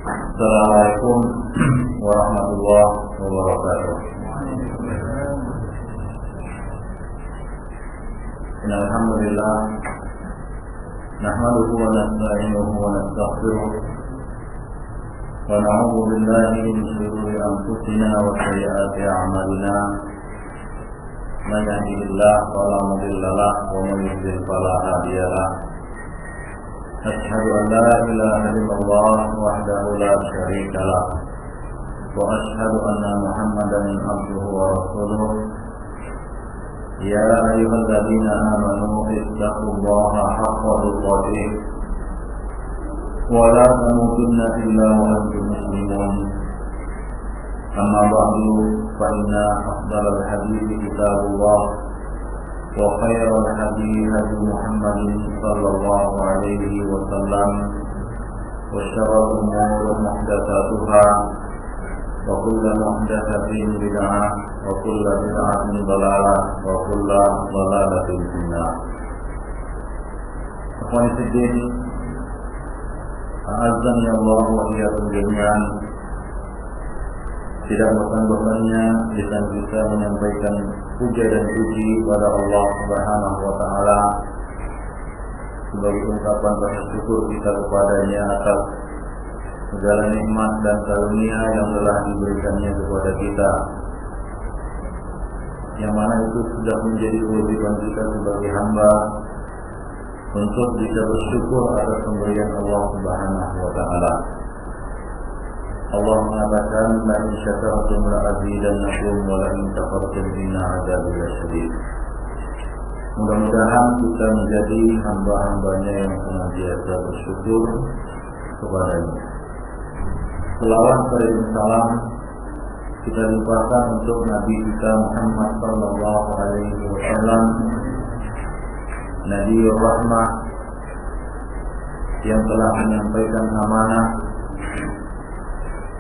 Assalamualaikum warahmatullahi wabarakatuh. Alhamdulillah, nahmaduhu wa nasta'inuhu wa nastaghfiruh wa na'udzu billahi min shururi anfusina wa sayyiati a'malina. Man yahdihillahu fala mudilla lahu wa man yudlil fala hadiya lahu. Asyhadu an la ilaha illallah wahdahu la syarika lah wa asyhadu anna Muhammadan abduhu wa rasuluh. Ya ayyuhalladzina amanu ittaqullaha haqqa tuqatih wa la tamutunna illa wa antum muslimun. Amma ba'du, fa inna afdalal hadithi kitabullah wa khairal hadi hadi Muhammadin sallallahu alaihi wasallam wa syarrul umuri muhdatsatuha wa kullu muhdatsatin bid'ah wa kullu bid'atin dhalalah wa kullu dhalalatin finnar. Akhwani fiddin, a'azzani Allah wa iyyakum jami'an. Tidak bosan-bosannya lisan kita menyampaikan puja dan puji pada Allah Subhanahu wa taala sebagai ungkapan rasa syukur kita kepadanya atas segala nikmat dan karunia yang telah diberikannya kepada kita, yang mana itu sudah menjadi kewajiban kita sebagai hamba untuk bisa bersyukur atas pemberian Allah Subhanahu wa taala. Allah mengatakan, la in syakartum la azidannakum wa la in kafartum inna 'adzabi lasyadid. Mudah-mudahan kita menjadi hamba-hambanya yang senantiasa bersyukur kepadanya. Selawat dan salam kita limpahkan untuk Nabi kita Muhammad sallallahu alaihi wasallam, Nabiur Rahmah, yang telah menyampaikan amanah,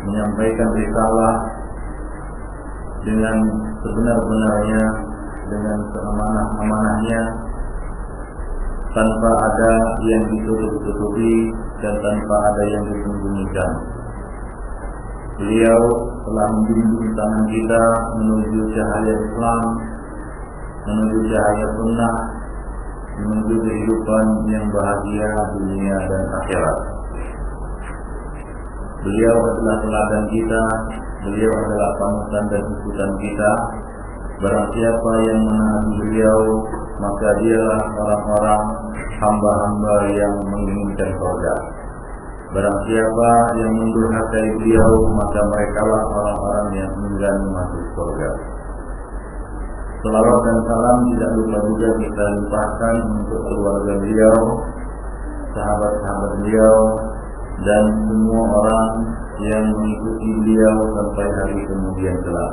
menyampaikan risalah dengan sebenar-benarnya, dengan seamanah-amanahnya, tanpa ada yang ditutup-tutupi dan tanpa ada yang disembunyikan. Beliau telah membimbing tangan kita menuju cahaya Islam, menuju cahaya sunnah, menuju kehidupan yang bahagia dunia dan akhirat. Beliau adalah teladan kita, beliau adalah panutan dan ikutan kita. Barang siapa yang menaati beliau, maka dialah orang-orang hamba-hamba yang menginginkan surga. Barang siapa yang mendurhakai beliau, maka merekalah orang-orang yang enggan masuk surga. Selawat dan salam tidak lupa juga kita limpahkan untuk keluarga beliau, sahabat-sahabat beliau, dan semua orang yang mengikuti beliau sampai hari kemudian kelak.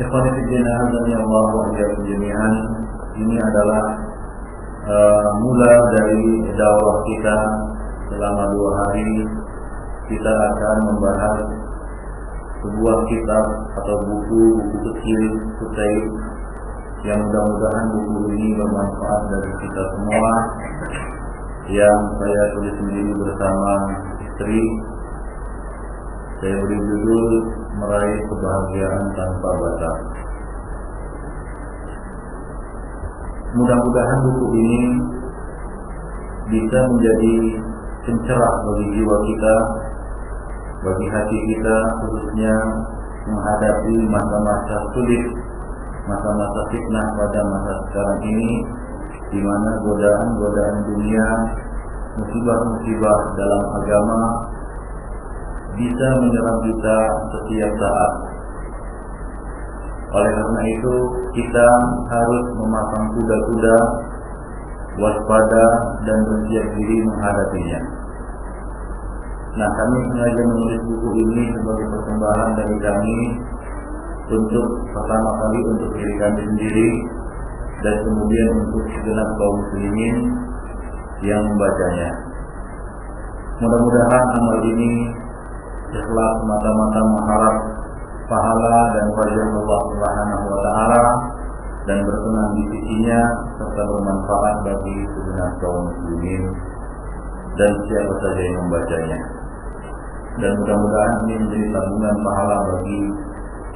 Ikhwani fiddin, azani Allah wa iyyakum jami'an. Ini adalah mula dari dakwah kita selama 2 hari. Kita akan membahas sebuah kitab atau buku kecil kutip yang mudah-mudahan buku ini bermanfaat bagi kita semua, yang saya tulis sendiri bersama istri. Saya beri judul Meraih Kebahagiaan Tanpa Batas. Mudah-mudahan buku ini bisa menjadi pencerah bagi jiwa kita, bagi hati kita, khususnya menghadapi masa-masa sulit, masa-masa fitnah pada masa sekarang ini, di mana godaan-godaan dunia, musibah-musibah dalam agama bisa menyerang kita setiap saat. Oleh karena itu, kita harus memasang kuda-kuda, waspada dan bersiap diri menghadapinya. Nah, kami sengaja menulis buku ini sebagai persembahan dari kami untuk pertama kali untuk diri kami sendiri, dan kemudian untuk segenap kaum muslimin yang membacanya. Mudah-mudahan amal ini ikhlas semata-mata mengharap pahala dan wajah Allah Subhanahu wa taala dan berkenan di sisinya, serta bermanfaat bagi segenap kaum muslimin dan siapa saja yang membacanya. dan mudah-mudahan ini menjadi tabungan pahala bagi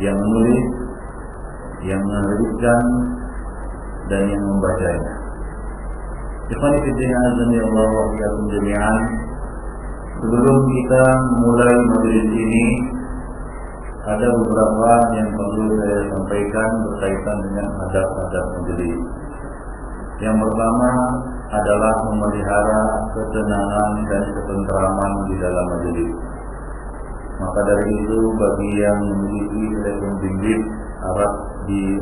yang menulis, yang menerbitkan, dan yang membacanya. Ikhwani fillah azza wa jalla jami'an. Sebelum kita mulai majelis ini, ada beberapa yang perlu saya sampaikan berkaitan dengan adab-adab majelis. Yang pertama adalah memelihara ketenangan dan ketentraman di dalam majelis. Maka dari itu bagi yang memiliki telepon bimbit harap di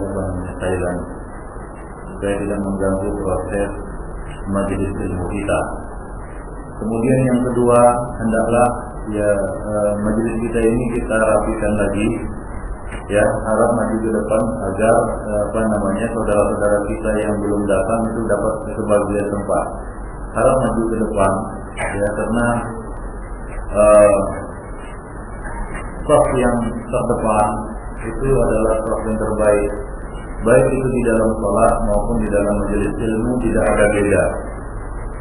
Thailand supaya tidak mengganggu proses majelis ilmu kita. Kemudian yang kedua, hendaklah majelis kita ini kita rapikan lagi, ya, harap maju ke depan agar saudara-saudara kita yang belum datang itu dapat kebagian tempat. Harap maju ke depan, ya, karena saf yang terdepan itu adalah saf yang terbaik, baik itu di dalam sholat maupun di dalam majelis ilmu tidak ada beda.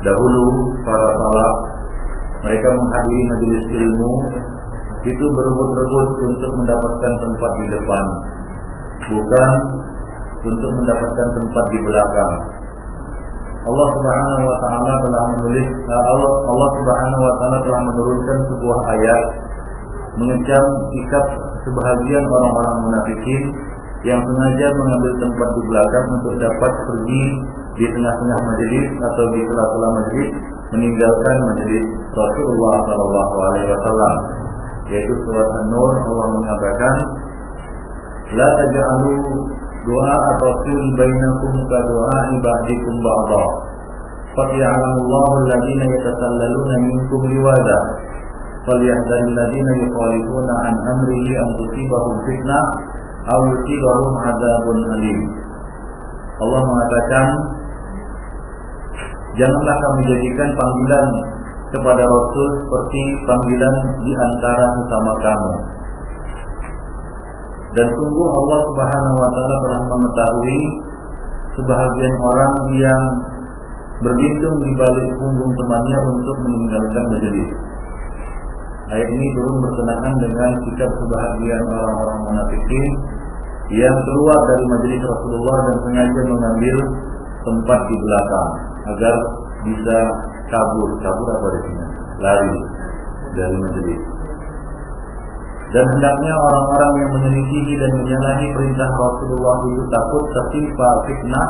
Dahulu para salaf mereka menghadiri majelis ilmu itu berebut-rebut untuk mendapatkan tempat di depan, bukan untuk mendapatkan tempat di belakang. Allah Subhanahu wa taala telah menulis Allah Subhanahu wa taala telah menurunkan sebuah ayat mengecam sikap sebahagian orang-orang munafikin yang sengaja mengambil tempat di belakang untuk dapat pergi di tengah-tengah majelis atau di sela-sela majelis meninggalkan majelis Rasulullah sallallahu alaihi wasallam. Yaitu surat An-Nur, Allah mengatakan, la taj'alu du'a ar-rasul bainakum ka du'a'i ba'dikum ba'dha. Falya'lamullahu alladhina yatasallaluna minkum liwada. Falyahdharil ladzina yukhalifuna an amrihi an tusibahum fitnah aw yusibahum 'adzabun alim. Allah mengatakan, janganlah kamu jadikan panggilan kepada Rasul seperti panggilan di antara sesama kamu. Dan sungguh Allah Subhanahu wa taala telah mengetahui sebahagian orang yang berlindung di balik punggung temannya untuk meninggalkan majelis. Ayat ini turun berkenaan dengan sikap sebahagian orang-orang munafikin yang keluar dari majelis Rasulullah dan sengaja mengambil tempat di belakang agar bisa kabur apa di sini? Lari dari majelis. Dan hendaknya orang-orang yang menyelisihi dan menyalahi perintah Rasulullah itu takut tertimpa fitnah,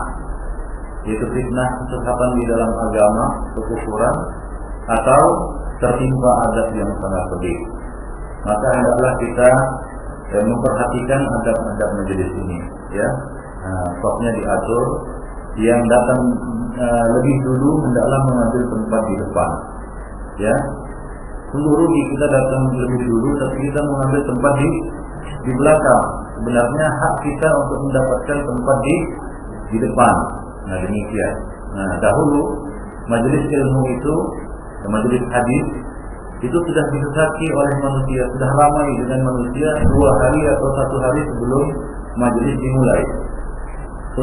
yaitu fitnah kesesatan di dalam agama, kekufuran, atau tertimpa adab yang sangat pedih. Maka hendaklah kita memperhatikan adab-adab majelis ini, ya. Safnya diatur, yang datang lebih dulu hendaklah mengambil tempat di depan, ya. Sungguh rugi kita datang lebih dulu tapi kita mengambil tempat di belakang. Sebenarnya hak kita untuk mendapatkan tempat di depan. Nah demikian. Nah dahulu majelis ilmu itu, majelis hadis itu sudah disesaki oleh manusia, sudah ramai dengan manusia 2 hari atau 1 hari sebelum majelis dimulai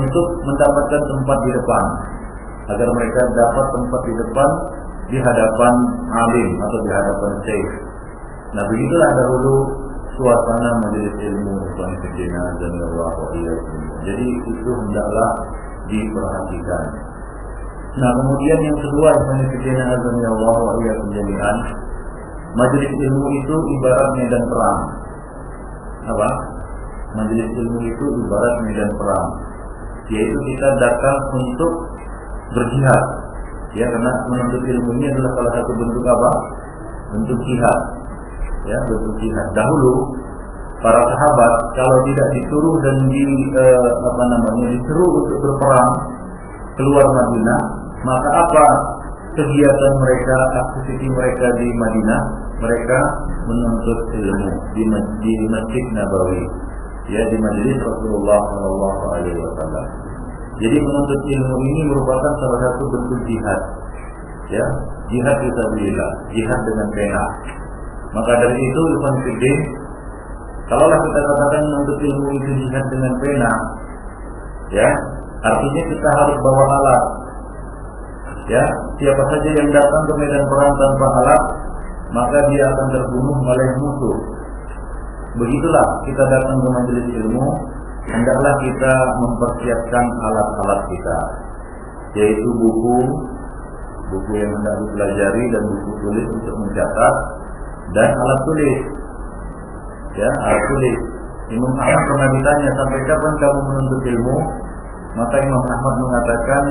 untuk mendapatkan tempat di depan, agar mereka dapat tempat di depan di hadapan alim atau di hadapan syekh. Nah begitulah dahulu suasana majelis ilmu Islam Fidina dan Allah. Jadi itu hendaklah diperhatikan. Nah kemudian yang kedua Islam Fidina dan Allah jami'an, majelis ilmu itu ibarat medan perang. Apa? Majelis ilmu itu ibarat medan perang, yaitu kita datang untuk berjihad. Ya, karena menuntut ilmu ini adalah salah satu bentuk apa? Bentuk jihad. Ya, bentuk jihad. Dahulu para sahabat kalau tidak disuruh dan disuruh untuk berperang keluar Madinah, maka apa kegiatan mereka, aktiviti mereka di Madinah? Mereka menuntut ilmu di Masjid Nabawi, ya, di majelis Rasulullah sallallahu alaihi wasallam. Jadi menuntut ilmu ini merupakan salah satu bentuk jihad, ya, jihad fisabilillah, jihad dengan pena. Maka dari itu Ibn Fiddin, kalaulah kita katakan menuntut ilmu itu jihad dengan pena, ya, artinya kita harus bawa alat. Ya, siapa saja yang datang ke medan perang tanpa alat, maka dia akan terbunuh oleh musuh. Begitulah kita datang ke majelis ilmu, hendaklah kita mempersiapkan alat-alat kita, yaitu buku yang hendak dipelajari dan buku tulis untuk mencatat, dan alat tulis. Ya, alat tulis. Imam Ahmad pernah ditanya, sampai kapan kamu menuntut ilmu? Maka Imam Ahmad mengatakan,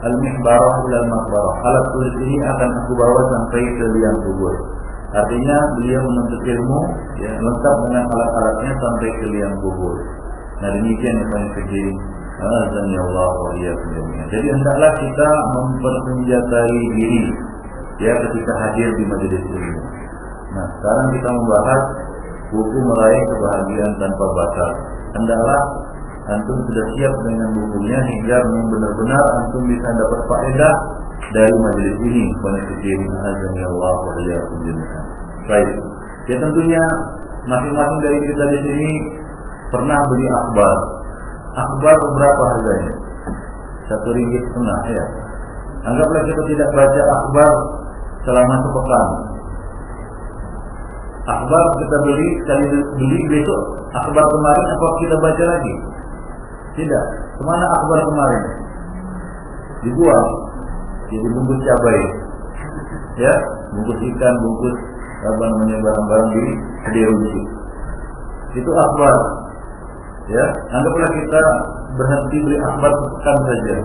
al-mihbarah ilal maqbarah. Alat tulis ini akan aku bawa sampai ke liang kubur. Artinya beliau menuntut ilmu, ya, lengkap dengan alat-alatnya sampai ke liang kubur. Nah, demikian yang paling kecil. Azanillah wa iyyakum jami'an. Jadi hendaklah kita mempersenjatai diri, ya, ketika hadir di majelis ilmu. Nah, sekarang kita membahas buku Meraih Kebahagiaan Tanpa Batas. Hendaklah antum sudah siap dengan bukunya hingga benar-benar antum bisa dapat faedah dari majelis ini. Banyak kecil. Azanillah wa iyyakum jami'an. Baik. Ya, tentunya masing-masing dari kita di sini pernah beli akhbar. Akhbar berapa harganya? 1,5 ringgit ya. Anggaplah kita tidak baca akhbar selama sepekan. Akhbar kita beli, sekali beli besok akhbar kemarin apa kita baca lagi? Tidak. Kemana akhbar kemarin? Dibuang. Jadi bungkus cabai, ya, bungkus ikan, bungkus barang-barang di kedai. Itu akhbar. Ya, anggaplah kita berhenti beli akhbar sepekan saja.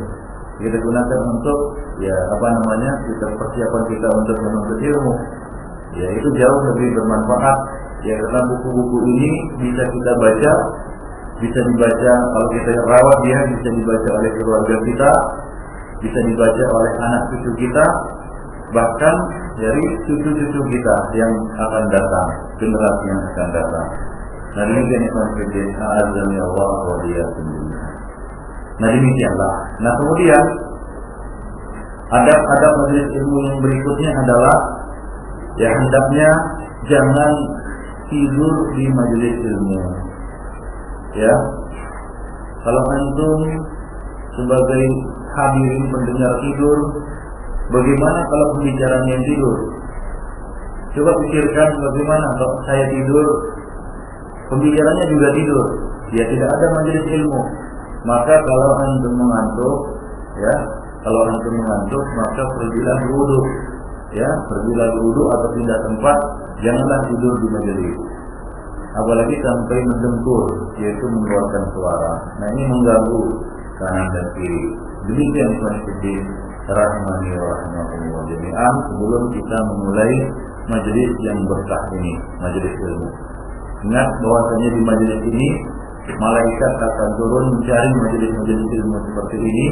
Kita gunakan untuk kita persiapan kita untuk menuntut ilmu. Ya, itu jauh lebih bermanfaat. Ya, karena buku-buku ini bisa kita baca, bisa dibaca kalau kita rawat dia, bisa dibaca oleh keluarga kita, bisa dibaca oleh anak cucu kita, bahkan dari cucu-cucu kita yang akan datang, generasi yang akan datang. Nah, demikian konfident azami Allah wa iyyakum. Nah, demikianlah. Nah, kemudian adab majelis ilmu yang berikutnya adalah, ya, hendaknya jangan tidur di majelis ilmu. Ya, kalau antum sebagai hadirin pendengar tidur, bagaimana kalau pembicaranya tidur? Coba pikirkan bagaimana kalau saya tidur, pembicaranya juga tidur. Ya, tidak ada majelis ilmu. Maka kalau antum mengantuk, ya, maka pergilah berwudu. Ya, pergilah berwudu atau pindah tempat, janganlah tidur di majelis. Apalagi sampai mendengkur, yaitu mengeluarkan suara. Nah, ini mengganggu kanan dan kiri. Demikian konfident rahmani wa rahmatullah jami'an. Sebelum kita memulai majelis yang berkah ini, majelis ilmu, ingat bahwasanya di majelis ini malaikat akan turun mencari majelis-majelis ilmu seperti ini,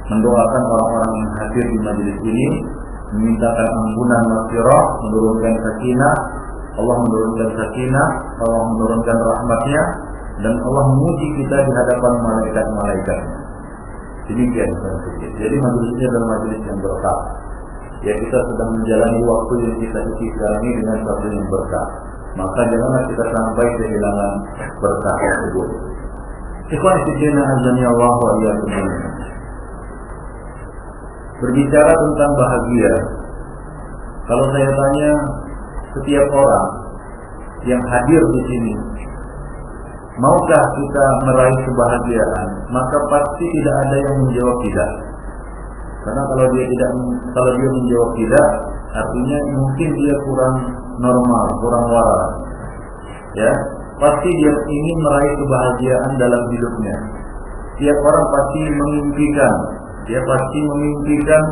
mendoakan orang-orang yang hadir di majelis ini, memintakan ampunan maghfirah, menurunkan sakinah, Allah menurunkan sakinah, Allah menurunkan rahmatnya, dan Allah memuji kita di hadapan malaikat-malaikatnya. Demikian. Jadi majelisnya adalah majelis yang berkah. Ya, kita sedang menjalani waktu yang kita isi sekarang ini dengan waktu yang berkah. Maka janganlah kita sampai kehilangan berkah tersebut. Ikhwan fillah azani Allah wa iyyakum. Berbicara tentang bahagia, kalau saya tanya setiap orang yang hadir di sini, maukah kita meraih kebahagiaan? Maka pasti tidak ada yang menjawab tidak. Karena kalau dia menjawab tidak, artinya mungkin dia kurang normal, kurang waras. Ya, pasti dia ingin meraih kebahagiaan dalam hidupnya. Tiap orang pasti memimpikan, dia pasti memimpikan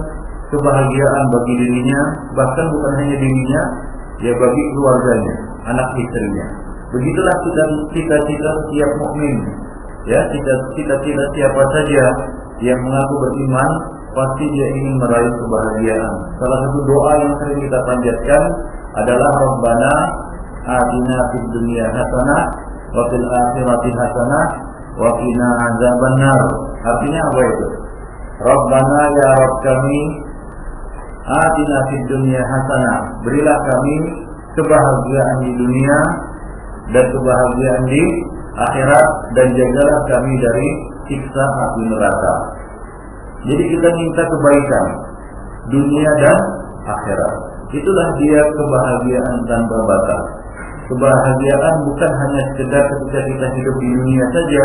kebahagiaan bagi dirinya, bahkan bukan hanya dirinya, ya bagi keluarganya, anak istrinya. Begitulah cita-cita setiap mukmin. Ya, cita-cita siapa saja yang mengaku beriman, pasti dia ingin meraih kebahagiaan. Salah satu doa yang sering kita panjatkan adalah Rabbana atina fid dunya hasanah wa fil akhirati hasanah wa qina adzabannar. Artinya apa itu? Rabbana, ya Rabb kami, atina fid dunya hasanah, berilah kami kebahagiaan di dunia dan kebahagiaan di akhirat, dan jagalah kami dari siksa api neraka. Jadi kita minta kebaikan dunia dan akhirat. itulah dia kebahagiaan tanpa batas. Kebahagiaan bukan hanya sekedar ketika kita hidup di dunia saja,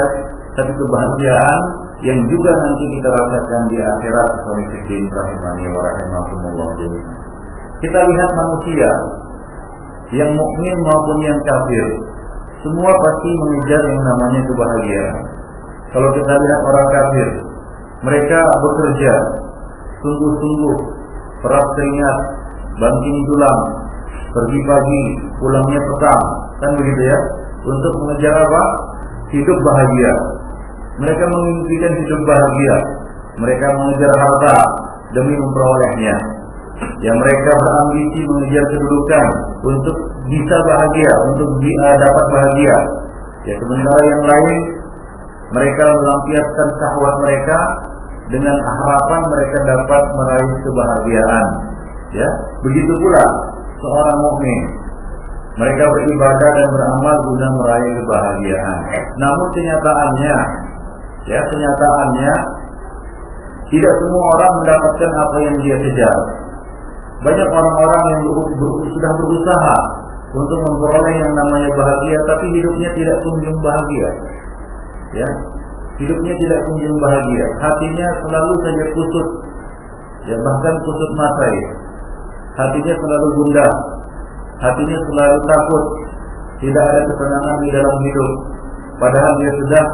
tapi kebahagiaan yang juga nanti kita rasakan di akhirat. Rahimani wa rahimakumullah. Kita lihat manusia yang mukmin maupun yang kafir, semua pasti mengejar yang namanya kebahagiaan. Kalau kita lihat orang kafir, mereka bekerja sungguh-sungguh, peras keringat, banting tulang, pergi pagi, pulangnya petang, kan begitu ya, untuk mengejar apa? Hidup bahagia. Mereka mengimpikan hidup bahagia. Mereka mengejar harta demi memperolehnya. Ya, mereka berambisi mengejar kedudukan untuk bisa bahagia, untuk dapat bahagia. Ya, sementara yang lain mereka melampiaskan syahwat mereka dengan harapan mereka dapat meraih kebahagiaan. Ya, begitu pula seorang mukmin. Mereka beribadah dan beramal guna meraih kebahagiaan. Namun kenyataannya tidak semua orang mendapatkan apa yang dia kejar. Banyak orang-orang yang sudah berusaha untuk memperoleh yang namanya bahagia, tapi hidupnya tidak kunjung bahagia. Ya, hidupnya tidak kunjung bahagia. Hatinya selalu saja kusut. Ya, bahkan kusut mata ya. Hatinya selalu gundah. Hatinya selalu takut. Tidak ada ketenangan di dalam hidup. Padahal dia sudah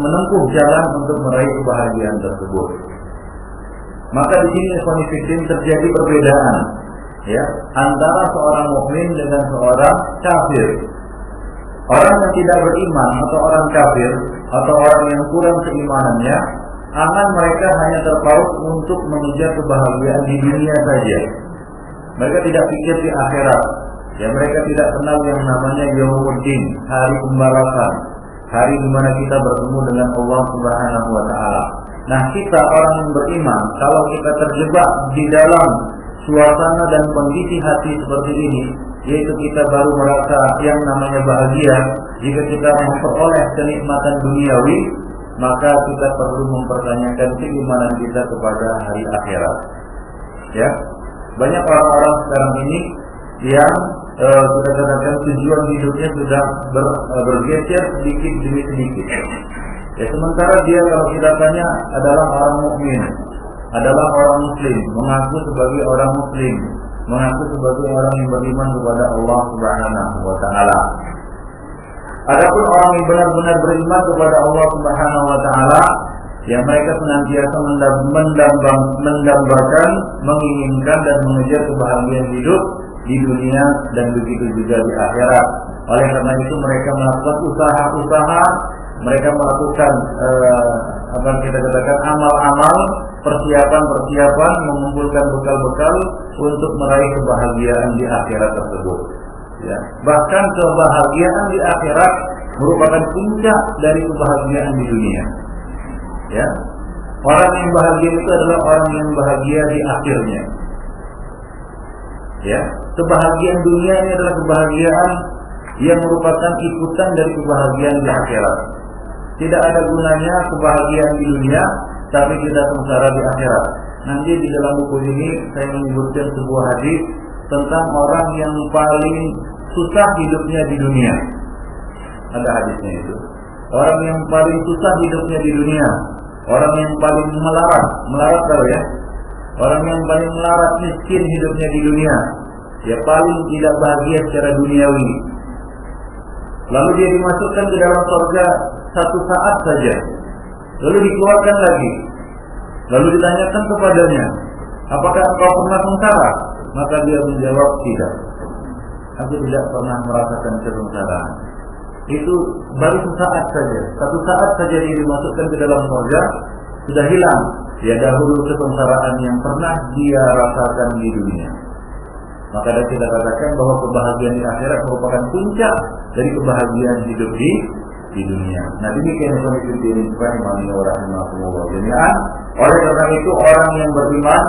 menempuh jalan untuk meraih kebahagiaan tersebut. Maka di sini terjadi perbedaan, ya, antara seorang mukmin dengan seorang kafir. Orang yang tidak beriman atau orang kafir atau orang yang kurang keimanannya, angan mereka hanya terpaut untuk mengejar kebahagiaan di dunia saja. Mereka tidak pikir di akhirat. Ya, mereka tidak kenal yang namanya Yaumuddin, hari pembalasan, hari di mana kita bertemu dengan Allah Subhanahu wa taala. Nah, kita orang yang beriman, kalau kita terjebak di dalam suasana dan kondisi hati seperti ini, yaitu kita baru merasa yang namanya bahagia jika kita memperoleh kenikmatan duniawi, maka kita perlu mempertanyakan keimanan kita kepada hari akhirat. Ya, banyak orang-orang sekarang ini yang kita katakan tujuan hidupnya sudah bergeser sedikit demi sedikit. Ya, sementara dia kalau kita tanya adalah orang mukmin, adalah orang muslim, mengaku sebagai orang muslim, mengaku sebagai orang yang beriman kepada Allah Subhanahu wa taala. Adapun orang yang benar-benar beriman kepada Allah Subhanahu wa taala, yang mereka senantiasa mendambakan, menginginkan dan mengejar kebahagiaan hidup di dunia dan begitu juga di akhirat. Oleh karena itu mereka melakukan usaha-usaha, mereka melakukan apa kita katakan amal-amal, persiapan-persiapan, mengumpulkan bekal-bekal untuk meraih kebahagiaan di akhirat tersebut. Ya. Bahkan kebahagiaan di akhirat merupakan puncak dari kebahagiaan di dunia. Ya. Orang yang bahagia itu adalah orang yang bahagia di akhirnya. Ya, kebahagiaan dunia ini adalah kebahagiaan yang merupakan ikutan dari kebahagiaan di akhirat. Tidak ada gunanya kebahagiaan di dunia tapi kita sengsara di akhirat. Nanti di dalam buku ini saya menyebutkan sebuah hadis tentang orang yang paling susah hidupnya di dunia. Ada hadisnya itu. Orang yang paling susah hidupnya di dunia, orang yang paling melarat tahu ya. Orang yang paling melarat, miskin hidupnya di dunia, ya paling tidak bahagia secara duniawi. Lalu dia dimasukkan ke dalam surga satu saat saja, lalu dikeluarkan lagi, lalu ditanyakan kepadanya, apakah engkau pernah sengsara? Maka dia menjawab, tidak, aku tidak pernah merasakan kesengsaraan. Itu baru sesaat saja, satu saat saja dia dimasukkan ke dalam surga, sudah hilang ya dahulu kesengsaraan yang pernah dia rasakan di dunia. Maka kita katakan bahwa kebahagiaan di akhirat merupakan puncak dari kebahagiaan hidup di dunia. Nah, demikian yang rahimani wa rahimakumullah jami'an. Oleh karena itu orang yang beriman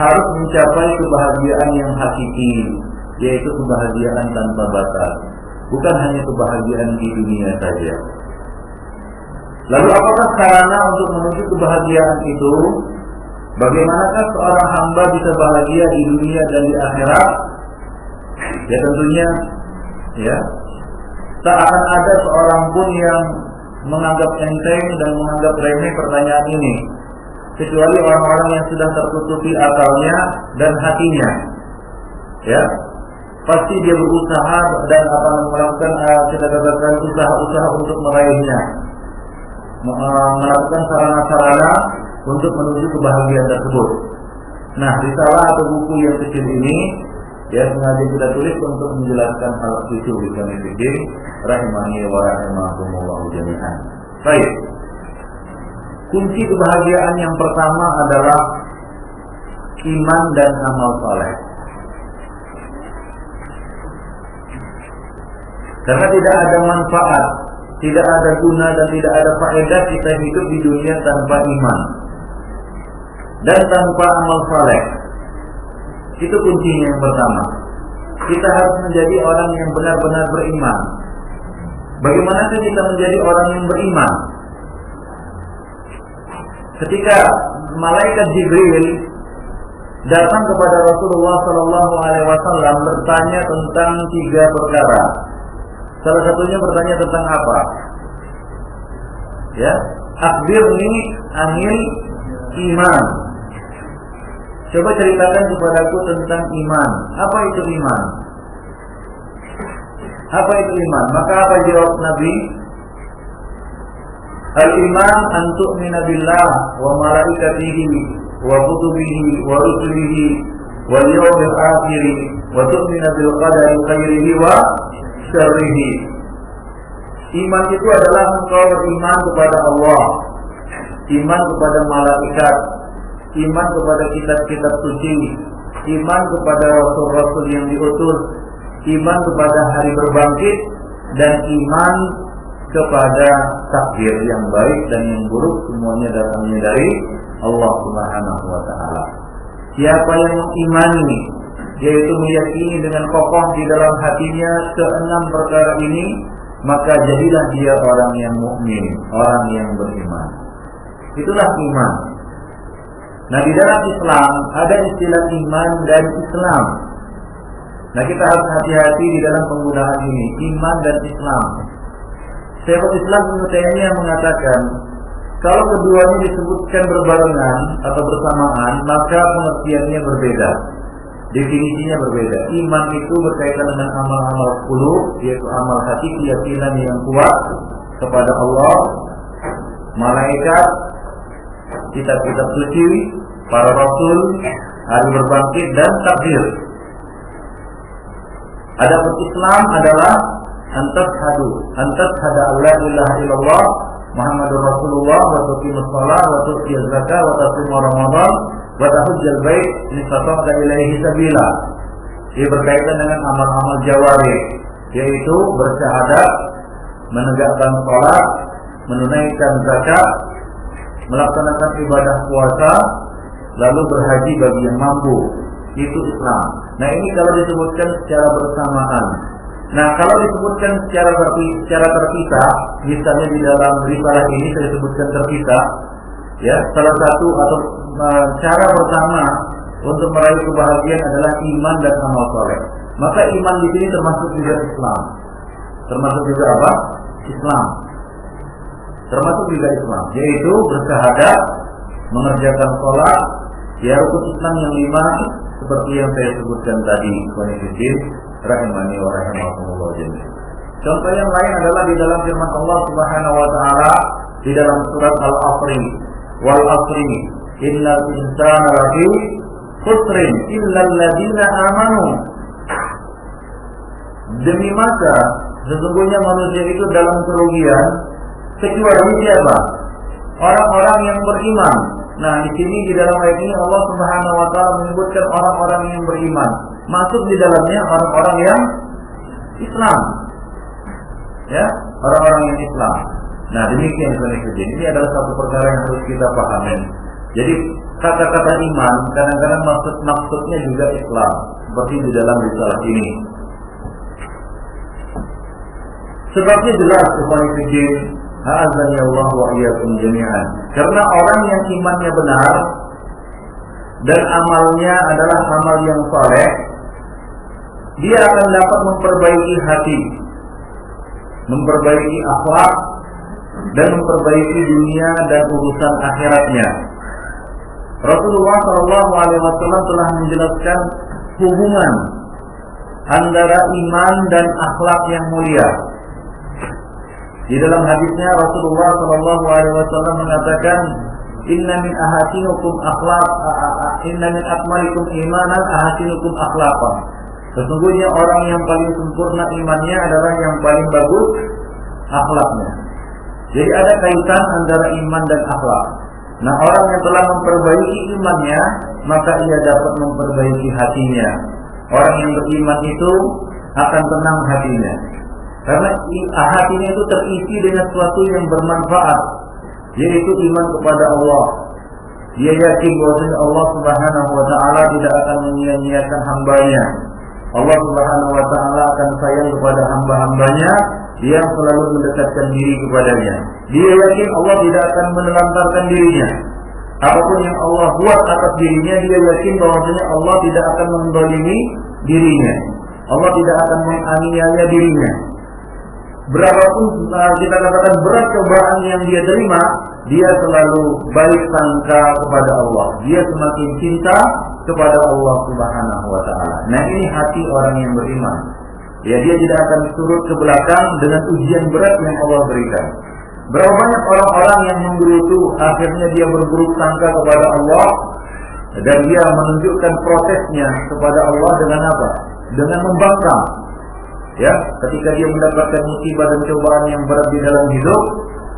harus mencapai kebahagiaan yang hakiki, yaitu kebahagiaan tanpa batas. Bukan hanya kebahagiaan di dunia saja. Lalu apakah sarana untuk menuju kebahagiaan itu? Bagaimanakah seorang hamba bisa bahagia di dunia dan di akhirat? Ya tentunya, ya, tak akan ada seorang pun yang menganggap enteng dan menganggap remeh pertanyaan ini, kecuali orang-orang yang sudah tertutupi akalnya dan hatinya. Ya, pasti dia berusaha dan akan melakukan kita katakan usaha-usaha untuk meraihnya, melakukan sarana-sarana untuk menuju kebahagiaan tersebut. Nah, risalah atau buku yang kecil ini ya sengaja kita tulis untuk menjelaskan hal itu di kami fikir rahimani wa rahimakumullah jami'an. Baik. Kunci kebahagiaan yang pertama adalah iman dan amal saleh. Karena tidak ada manfaat, tidak ada guna dan tidak ada faedah kita hidup di dunia tanpa iman dan tanpa amal saleh. Itu kuncinya yang pertama. Kita harus menjadi orang yang benar-benar beriman. Bagaimana kita menjadi orang yang beriman? Ketika malaikat Jibril datang kepada Rasulullah SAW bertanya tentang 3 perkara. Salah satunya bertanya tentang apa? Ya, akhbirni anil iman. Coba ceritakan kepadaku tentang iman. Apa itu iman? Apa itu iman? Maka apa jawab Nabi? Al-iman an tu'mina billah wa malaikatihi wa kutubihi wa rusulihi wal yawmil akhir wa tu'mina bil qadari khairihi wa syarrihi. Iman itu adalah engkau beriman kepada Allah, iman kepada malaikat, iman kepada kitab-kitab suci, iman kepada rasul-rasul yang diutus, iman kepada hari berbangkit, dan iman kepada takdir yang baik dan yang buruk semuanya datangnya dari Allah Subhanahu wa taala. Siapa yang mengimani, yaitu meyakini dengan kokoh di dalam hatinya ke-6 perkara ini, maka jadilah dia orang yang mukmin, orang yang beriman. Itulah iman. Nah, di dalam Islam ada istilah iman dan Islam. Nah, kita harus hati-hati di dalam penggunaan ini, iman dan Islam. Syekhul Islam Ibnu Taimiyah mengatakan, kalau keduanya disebutkan berbarengan atau bersamaan, maka pengertiannya berbeda, definisinya berbeda. Iman itu berkaitan dengan amal-amal qulub, yaitu amal hati, keyakinan yang kuat kepada Allah, malaikat, kitab-kitab suci, para rasul, hari berbangkit, dan takdir. Adapun Islam adalah antas hada alla ilaha illallah Muhammadur Rasulullah wa tuqimus shalah wa tu'tiyaz zakah wa tasumu ramadan wa tahujjal bait in istata'ta ilaihi sabila. Ia berkaitan dengan amal-amal jawarih, yaitu bersyahadat, menegakkan salat, menunaikan zakat, melaksanakan ibadah puasa, lalu berhaji bagi yang mampu. Itu Islam. Nah, ini kalau disebutkan secara bersamaan. Nah, kalau disebutkan secara terpisah, misalnya di dalam risalah ini saya sebutkan terpisah, ya, salah satu atau cara pertama untuk meraih kebahagiaan adalah iman dan amal saleh. Maka iman di sini termasuk juga Islam. Termasuk juga apa? Islam. Termasuk juga Islam, yaitu bersyahadat, mengerjakan sholat, ya, rukun Islam yang 5 seperti yang saya sebutkan tadi. Konfidin rahimani wa rahimakumullah jami'an. Contoh yang lain adalah di dalam firman Allah Subhanahu wa taala di dalam surat Al-Asri, wal asri innal insana lafi khusrin illal ladzina amanu. Demi maka sesungguhnya manusia itu dalam kerugian kecuali siapa? Orang-orang yang beriman. Nah, di sini di dalam ayat ini Allah Subhanahu wa taala menyebutkan orang-orang yang beriman. Masuk di dalamnya orang-orang yang Islam. Ya, orang-orang yang Islam. Nah, demikian sebenarnya. Ini adalah satu perkara yang harus kita pahami. Jadi kata-kata iman kadang-kadang maksudnya juga Islam, seperti di dalam risalah ini. Sebabnya jelas kepada Ha'azani Allah wa iyyakum jami'an. Karena orang yang imannya benar, dan amalnya adalah amal yang saleh, dia akan dapat memperbaiki hati, memperbaiki akhlak, dan memperbaiki dunia dan urusan akhiratnya. Rasulullah SAW telah menjelaskan hubungan antara iman dan akhlak yang mulia. Di dalam hadisnya Rasulullah SAW mengatakan, Inna min ahasinukum akhlaq, inna min akmalikum imanan ahasinukum akhlaqan. Sesungguhnya orang yang paling sempurna imannya adalah yang paling bagus akhlaknya. Jadi ada kaitan antara iman dan akhlak. Nah, orang yang telah memperbaiki imannya, maka ia dapat memperbaiki hatinya. Orang yang beriman itu akan tenang hatinya, karena hatinya itu terisi dengan sesuatu yang bermanfaat, yaitu iman kepada Allah. Dia yakin bahwa Allah Subhanahu wa Ta'ala tidak akan menyia-nyiakan hambanya. Allah Subhanahu wa Ta'ala akan sayang kepada hamba-hambanya yang selalu mendekatkan diri kepadanya. Dia yakin Allah tidak akan menelantarkan dirinya. Apapun yang Allah buat atas dirinya, dia yakin bahwasanya Allah tidak akan menzalimi dirinya. Allah tidak akan menganiaya dirinya. Berapapun kita katakan berat cobaan yang dia terima, dia selalu baik sangka kepada Allah. Dia semakin cinta kepada Allah Subhanahu wa Ta'ala. Nah, ini hati orang yang beriman. Ya, dia tidak akan surut ke belakang dengan ujian berat yang Allah berikan. Berapa banyak orang-orang yang menggerutu, akhirnya dia berburuk sangka kepada Allah, dan dia menunjukkan protesnya kepada Allah dengan apa? Dengan membangkang. Ya, ketika dia mendapatkan musibah dan cobaan yang berat di dalam hidup,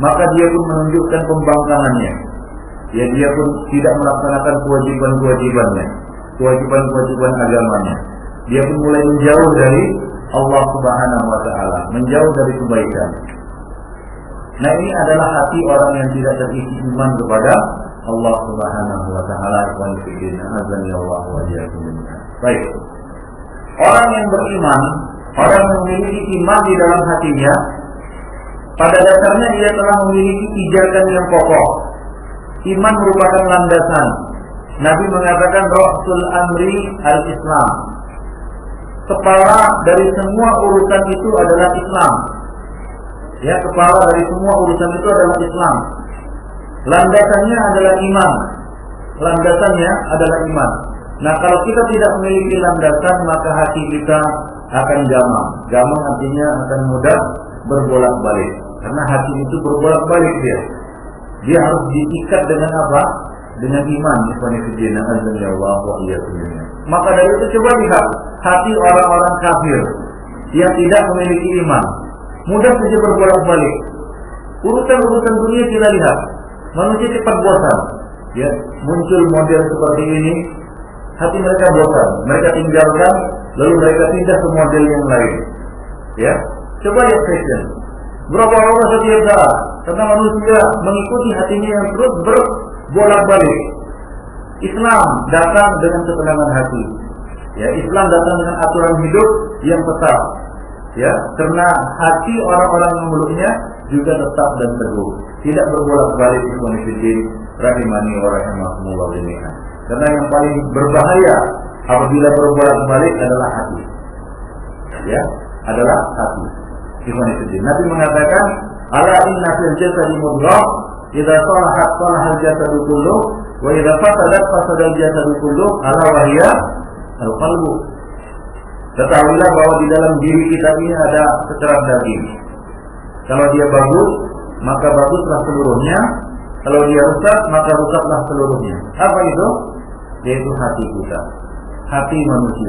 maka dia pun menunjukkan pembangkangannya. Ya, dia pun tidak melaksanakan kewajiban-kewajibannya, kewajiban-kewajiban agamanya. Dia pun mulai menjauh dari Allah Subhanahu wa Ta'ala, menjauh dari kebaikan. Nah, ini adalah hati orang yang tidak terisi iman kepada Allah Subhanahu wa Ta'ala. Baik. Orang yang beriman, orang yang memiliki iman di dalam hatinya, pada dasarnya ia telah memiliki pijakan yang kokoh. Iman merupakan landasan. Nabi mengatakan Rasul Amri al-Islam. Kepala dari semua urusan itu adalah Islam. Ya, kepala dari semua urusan itu adalah Islam. Landasannya adalah iman. Landasannya adalah iman. Nah, kalau kita tidak memiliki landasan, maka hati kita akan gamang. Gamang artinya akan mudah berbolak-balik. Karena hati itu berbolak-balik dia. Dia harus diikat dengan apa? Dengan iman. Maka dari itu coba lihat hati orang-orang kafir yang tidak memiliki iman, mudah saja berbolak-balik. Urusan-urusan dunia kita lihat, manusia cepat bosan. Ya, muncul model seperti ini, hati mereka bosan, mereka tinggalkan, lalu mereka pindah ke model yang lain. Ya, coba lihat fashion. Berapa lama setiap saat, karena manusia mengikuti hatinya yang terus berbolak-balik. Islam datang dengan ketenangan hati. Ya, Islam datang dengan aturan hidup yang tetap. Ya, karena hati orang-orang yang memeluknya juga tetap dan teguh, tidak berbolak-balik. Rahimani wa rahimakumullah jami'an. Karena yang paling berbahaya apabila berbolak-balik adalah hati. Ya, adalah hati. Nabi mengatakan, ala inna fil jasadi mudghah, idza salahat salahal jasadu kulluh, wa idza fasadat fasadal jasadu kulluh, ala wa hiya al-qalbu. Ketahuilah bahwa di dalam diri kita ini ada secerah daging. Kalau dia bagus, maka baguslah seluruhnya. Kalau dia rusak, maka rusaklah seluruhnya. Apa itu? Yaitu hati kita, hati manusia.